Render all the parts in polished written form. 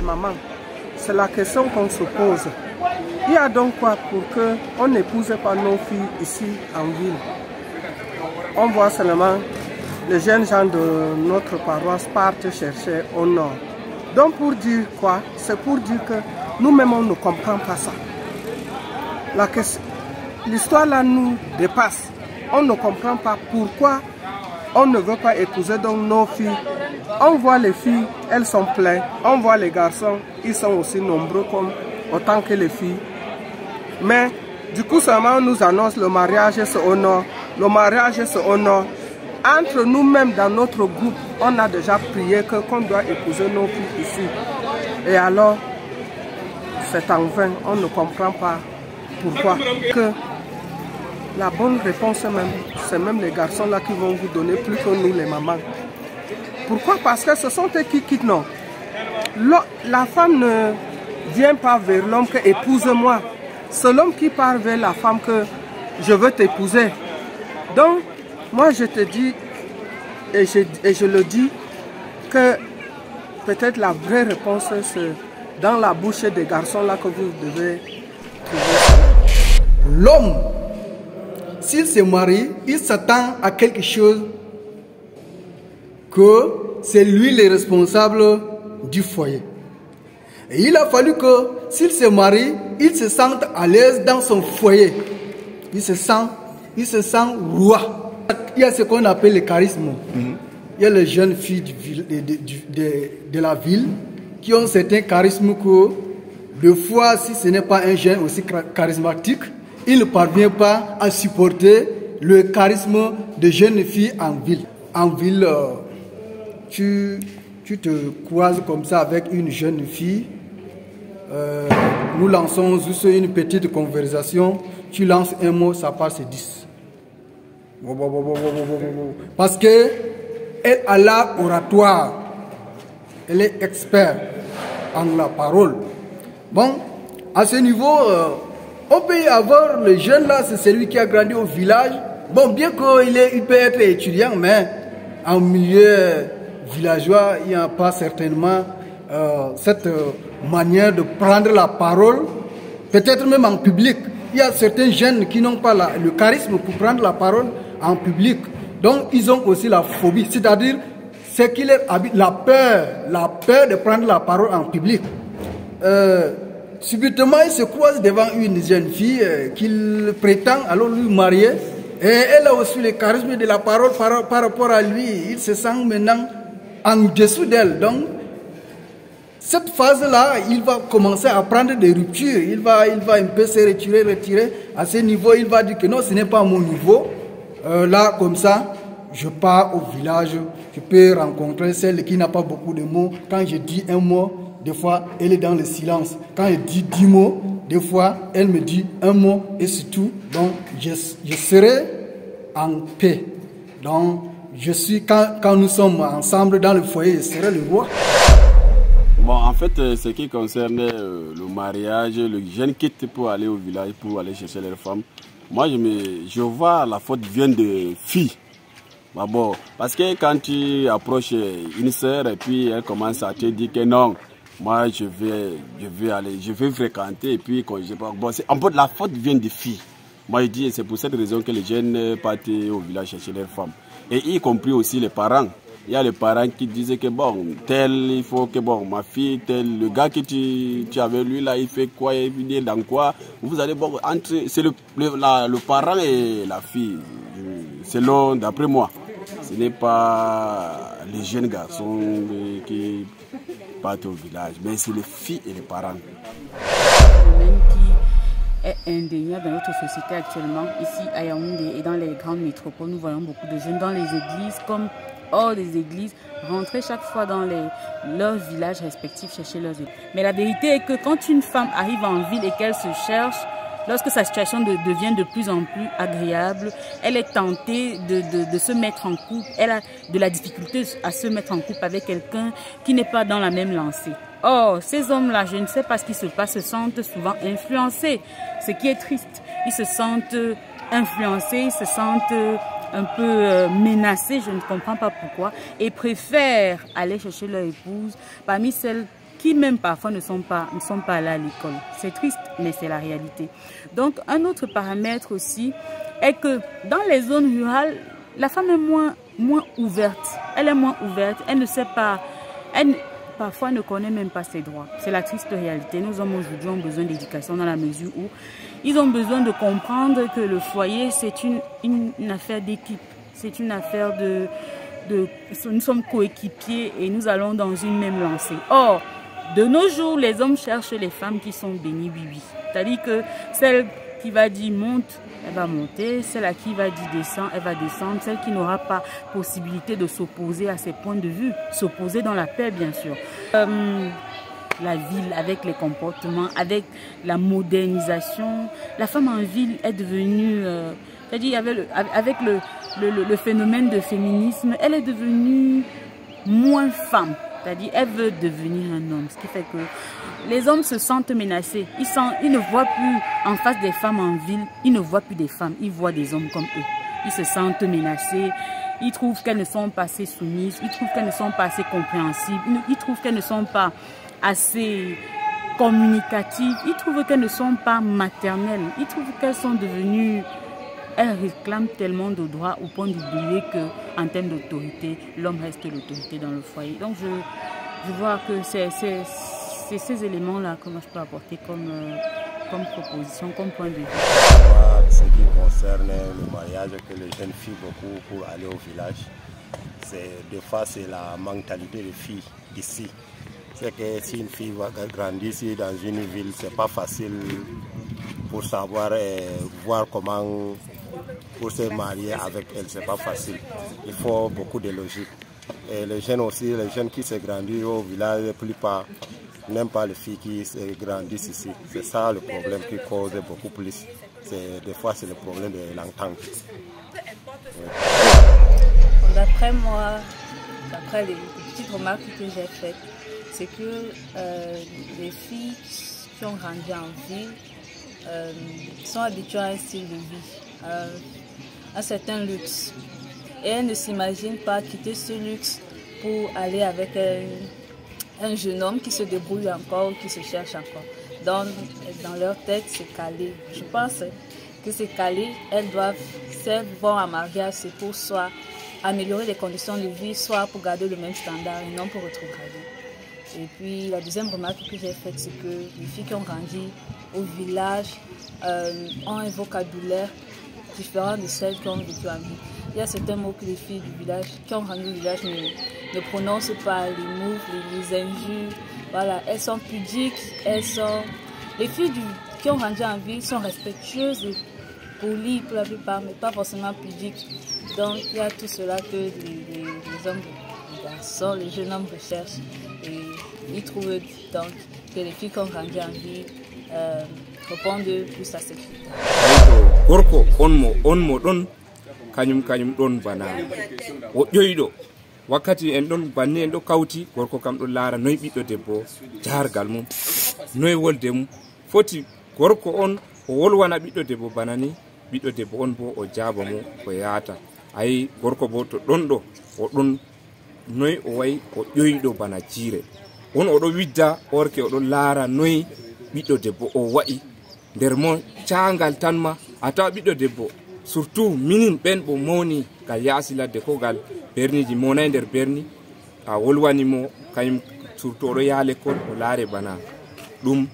les mamans. C'est la question qu'on se pose. Il y a donc quoi pour qu'on n'épouse pas nos filles ici en ville? On voit seulement les jeunes gens de notre paroisse partent chercher au nord. Donc pour dire quoi? C'est pour dire que nous-mêmes on ne comprend pas ça. L'histoire là nous dépasse. On ne comprend pas pourquoi on ne veut pas épouser donc nos filles. On voit les filles, elles sont pleines. On voit les garçons, ils sont aussi nombreux comme autant que les filles. Mais du coup seulement on nous annonce le mariage c'est au nord. Le mariage c'est au nord. Entre nous-mêmes dans notre groupe, on a déjà prié qu'on doit épouser nos filles ici. Et alors, c'est en vain, on ne comprend pas pourquoi. Que la bonne réponse même, c'est même les garçons là qui vont vous donner plus que nous les mamans. Pourquoi? Parce que ce sont eux qui quittent, non. La femme ne vient pas vers l'homme que épouse-moi. C'est l'homme qui part vers la femme que je veux t'épouser. Donc, moi je te dis, et je le dis, que peut-être la vraie réponse c'est dans la bouche des garçons là que vous devez trouver. L'homme, s'il se marie, il s'attend à quelque chose que c'est lui le responsable du foyer. Et il a fallu que s'il se marie, il se sente à l'aise dans son foyer. Il se sent roi. Il y a ce qu'on appelle le charisme. Il y a les jeunes filles de la ville qui ont certains charismes que, des fois, si ce n'est pas un jeune aussi charismatique, il ne parvient pas à supporter le charisme de jeunes filles en ville. En ville, tu te croises comme ça avec une jeune fille. Nous lançons juste une petite conversation. Tu lances un mot, ça passe 10. Parce que elle a l'art oratoire. Elle est experte en la parole. Bon, à ce niveau, on peut y avoir le jeune là, c'est celui qui a grandi au village. Bon, bien qu'il peut être étudiant, mais en milieu villageois, il n'y a pas certainement cette manière de prendre la parole, peut-être même en public. Il y a certains jeunes qui n'ont pas le charisme pour prendre la parole en public. Donc, ils ont aussi la phobie, c'est-à-dire ce qui leur habite, la peur de prendre la parole en public. Subitement, il se croise devant une jeune fille qu'il prétend alors lui marier. Et elle a aussi le charisme de la parole par rapport à lui. Il se sent maintenant en dessous d'elle. Donc, cette phase-là, il va commencer à prendre des ruptures. Il va un peu se retirer. À ce niveau, il va dire que non, ce n'est pas mon niveau. Là, comme ça, je pars au village. Je peux rencontrer celle qui n'a pas beaucoup de mots. Quand je dis un mot, des fois, elle est dans le silence. Quand je dis 10 mots, des fois, elle me dit un mot et c'est tout. Donc, je serai en paix. Donc, quand nous sommes ensemble dans le foyer, je serai le roi. Bon, en fait, ce qui concerne le mariage, le jeune quitte pour aller au village, pour aller chercher les femmes. Moi, je vois la faute vient de filles. Bon, parce que quand tu approches une sœur et puis elle commence à te dire que non, moi je vais fréquenter et puis quand je bon, en fait la faute vient des filles. Moi je dis c'est pour cette raison que les jeunes partent au village chercher leurs femmes. Et y compris aussi les parents. Il y a les parents qui disaient que bon, tel, il faut que bon, ma fille, tel, le gars que tu avais lui là, il fait quoi, il est dans quoi. Vous allez bon, c'est le parent et la fille, selon, d'après moi. Ce n'est pas les jeunes garçons qui partent au village, mais c'est les filles et les parents. Est indéniable dans notre société actuellement. Ici à Yaoundé et dans les grandes métropoles, nous voyons beaucoup de jeunes dans les églises comme hors des églises, rentrer chaque fois dans leurs villages respectifs, chercher leurs églises. Mais la vérité est que quand une femme arrive en ville et qu'elle se cherche, lorsque sa situation devient de plus en plus agréable, elle est tentée de se mettre en couple, elle a de la difficulté à se mettre en couple avec quelqu'un qui n'est pas dans la même lancée. Or, ces hommes-là, je ne sais pas ce qui se passe, se sentent souvent influencés. Ce qui est triste, ils se sentent influencés, ils se sentent un peu menacés, je ne comprends pas pourquoi, et préfèrent aller chercher leur épouse parmi celles qui même parfois ne sont pas allés à l'école. C'est triste, mais c'est la réalité. Donc, un autre paramètre aussi est que dans les zones rurales, la femme est moins ouverte. Elle est moins ouverte, elle ne sait pas, parfois ne connaît même pas ses droits. C'est la triste réalité. Nos hommes aujourd'hui ont besoin d'éducation dans la mesure où ils ont besoin de comprendre que le foyer, c'est une affaire d'équipe. C'est une affaire nous sommes coéquipiers et nous allons dans une même lancée. Or, de nos jours, les hommes cherchent les femmes qui sont bénies, oui. C'est-à-dire que celle qui va dire monte, elle va monter. Celle à qui va dire descend, elle va descendre. Celle qui n'aura pas possibilité de s'opposer à ses points de vue, s'opposer dans la paix, bien sûr. La ville, avec les comportements, avec la modernisation, la femme en ville est devenue, c'est-à-dire avec le phénomène de féminisme, elle est devenue moins femme. C'est-à-dire, elle veut devenir un homme, ce qui fait que les hommes se sentent menacés. Ils ne voient plus en face des femmes en ville, ils ne voient plus des femmes, ils voient des hommes comme eux. Ils se sentent menacés, ils trouvent qu'elles ne sont pas assez soumises, ils trouvent qu'elles ne sont pas assez compréhensibles, ils trouvent qu'elles ne sont pas assez communicatives, ils trouvent qu'elles ne sont pas maternelles, ils trouvent qu'elles sont devenues... Elles réclament tellement de droits au point d'oublier qu'en termes d'autorité, l'homme reste l'autorité dans le foyer. Donc je vois que c'est ces éléments-là que moi je peux apporter comme proposition, comme point de vue. Ce qui concerne le mariage que les jeunes filles beaucoup pour aller au village, des fois c'est la mentalité des filles d'ici. C'est que si une fille va grandir ici dans une ville, c'est pas facile pour savoir voir comment pour se marier avec elle, c'est pas facile. Il faut beaucoup de logique. Et les jeunes aussi, les jeunes qui se grandissent au village, la plupart n'aiment pas les filles qui se grandissent ici. C'est ça le problème qui cause beaucoup plus. Des fois, c'est le problème de l'entente. D'après moi, d'après les petites remarques que j'ai faites, c'est que les filles qui ont grandi en ville sont habituées à un style de vie, un certain luxe. Et elles ne s'imaginent pas quitter ce luxe pour aller avec un jeune homme qui se débrouille encore, qui se cherche encore. Dans leur tête, c'est calé. Je pense que c'est calé. Elles vont à mariage, c'est pour soit améliorer les conditions de vie, soit pour garder le même standard et non pour rétrograder. Et puis la deuxième remarque que j'ai faite, c'est que les filles qui ont grandi au village ont un vocabulaire différent de celles qui ont vécu en ville. Il y a certains mots que les filles du village, qui ont grandi au village, ne prononcent pas, les mots, les injures. Voilà, elles sont pudiques, les filles qui ont grandi en ville sont respectueuses et polies pour la plupart, mais pas forcément pudiques. Donc il y a tout cela que les hommes, les garçons, les jeunes hommes recherchent. Et ils trouvent donc que les filles qui ont grandi en ville répondent plus à ces critères. Gorko on mo don kanyum don bana o ƴoyɗo wakkati en don banni en do kawti gorko kam do laara noy ɓiɗɗo debbo jaargal mum noy wolde mum foti gorko on o wolwana ɓiɗɗo debbo bana ni ɓiɗɗo debbo on bo o jaaba mo ko yaata ayi gorko bo to ɗon ɗo o ɗon noy o wayi o ƴoyɗo bana jiire on o ɗo widda orke o ɗo laara noy ɓiɗɗo debbo o wa'i nder mo caangal tan ma a tawa ɓiɗɗo debbo surtout minin ɓen ɓo mawni gal yaasi ladde ko gal berniji monay nder berni a wolwanimo kañum surtout oɗo yaha l'école o laare bana ɗum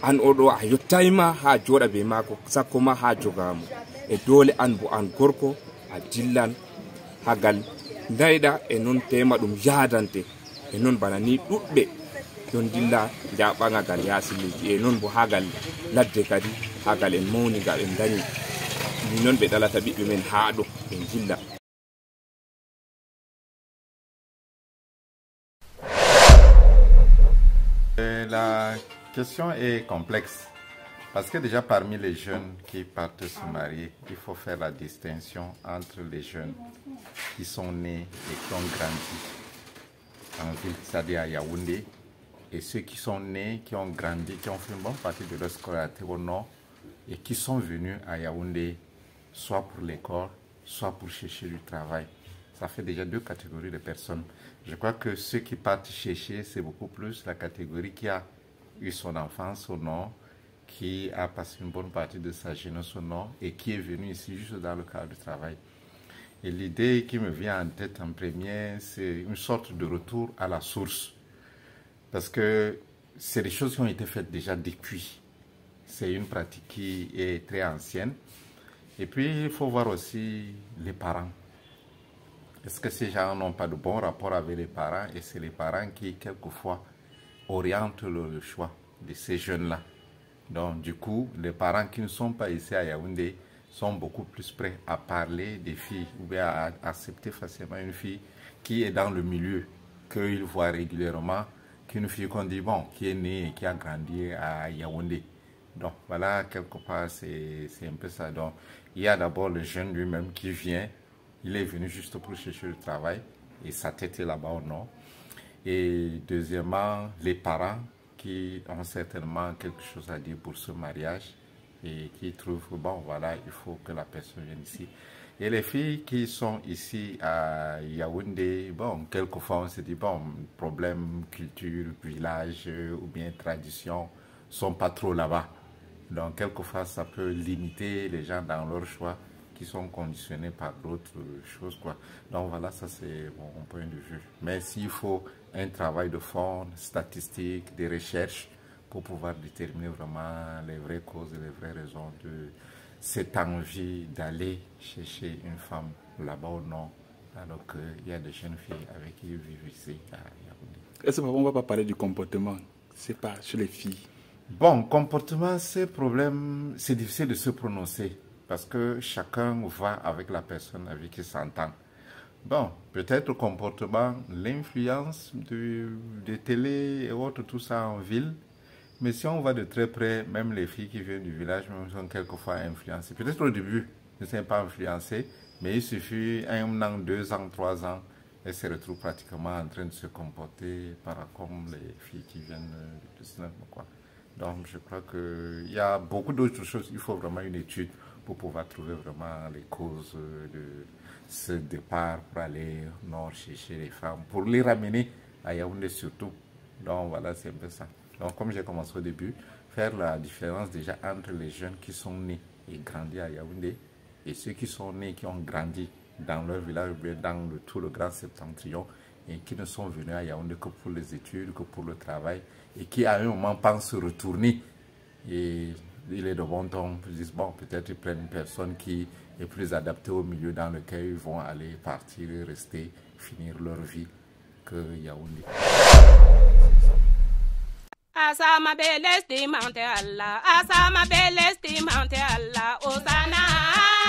an oɗo a yottayma ha jooɗa be maako sakko ma ha jogamo e doole an bo an gorko a dillan hagal dayɗa e noon tema ɗum yaadante e noon bana ni ɗuɗɓe don dilla jaɓaga gal yaasilleji e noon bo hagal ladde kadi hagal en mawni gal en dañi ni noon ɓe ɗalata ɓiɓɓe men haa ɗo ɓe dilla. La question est complexe parce que déjà parmi les jeunes qui partent se marier, il faut faire la distinction entre les jeunes qui sont nés et qui ont grandi en ville, c'est-à-dire à Yaoundé, et ceux qui sont nés, qui ont grandi, qui ont fait une bonne partie de leur scolarité au nord et qui sont venus à Yaoundé soit pour l'école, soit pour chercher du travail. Ça fait déjà 2 catégories de personnes. Je crois que ceux qui partent chercher, c'est beaucoup plus la catégorie qui a eu son enfance au nord, qui a passé une bonne partie de sa jeunesse au nord et qui est venu ici juste dans le cadre du travail. Et l'idée qui me vient en tête en premier, c'est une sorte de retour à la source. Parce que c'est des choses qui ont été faites déjà depuis. C'est une pratique qui est très ancienne. Et puis, il faut voir aussi les parents. Est-ce que ces gens n'ont pas de bon rapport avec les parents? Et c'est les parents qui, quelquefois, orientent le choix de ces jeunes-là. Donc, du coup, les parents qui ne sont pas ici à Yaoundé sont beaucoup plus prêts à parler des filles ou bien à accepter facilement une fille qui est dans le milieu, qu'ils voient régulièrement, qu'une fille qu'on dit, bon, qui est née et qui a grandi à Yaoundé. Donc, voilà, quelque part, c'est un peu ça. Donc, il y a d'abord le jeune lui-même qui vient. Il est venu juste pour chercher le travail et sa tête est là-bas au nord. Et deuxièmement, les parents qui ont certainement quelque chose à dire pour ce mariage et qui trouvent que, bon, voilà, il faut que la personne vienne ici. Et les filles qui sont ici à Yaoundé, bon, quelquefois on se dit, bon, problème, culture, village ou bien tradition sont pas trop là-bas. Donc, quelquefois, ça peut limiter les gens dans leur choix qui sont conditionnés par d'autres choses, quoi. Donc, voilà, ça, c'est mon point de vue. Mais s'il faut un travail de fond, statistique, des recherches, pour pouvoir déterminer vraiment les vraies causes et les vraies raisons de cette envie d'aller chercher une femme là-bas au nord, alors qu'il y a des jeunes filles avec qui ils vivent ici à Yaoundé. Est-ce qu'on ne va pas parler du comportement? C'est pas chez les filles. Bon, comportement, c'est problème, c'est difficile de se prononcer parce que chacun va avec la personne avec qui s'entend. Bon, peut-être le comportement, l'influence des télé et autres, tout ça en ville. Mais si on va de très près, même les filles qui viennent du village même sont quelquefois influencées. Peut-être au début, ne sont pas influencées, mais il suffit 1 an, 2 ans, 3 ans, elles se retrouvent pratiquement en train de se comporter comme les filles qui viennent du cinéma, quoi. Donc, je crois qu'il y a beaucoup d'autres choses. Il faut vraiment une étude pour pouvoir trouver vraiment les causes de ce départ pour aller au nord chercher les femmes, pour les ramener à Yaoundé surtout. Donc, voilà, c'est un peu ça. Donc, comme j'ai commencé au début, faire la différence déjà entre les jeunes qui sont nés et grandis à Yaoundé et ceux qui sont nés, qui ont grandi dans leur village, dans tout le Grand Septentrion, et qui ne sont venus à Yaoundé que pour les études, que pour le travail, et qui à un moment pensent se retourner. Et il est de bon ton, ils disent, bon, peut-être ils prennent une personne qui est plus adaptée au milieu dans lequel ils vont aller partir, rester, finir leur vie que Yaoundé. Asama beles di mante Allah, asama beles di mante Allah, Osana.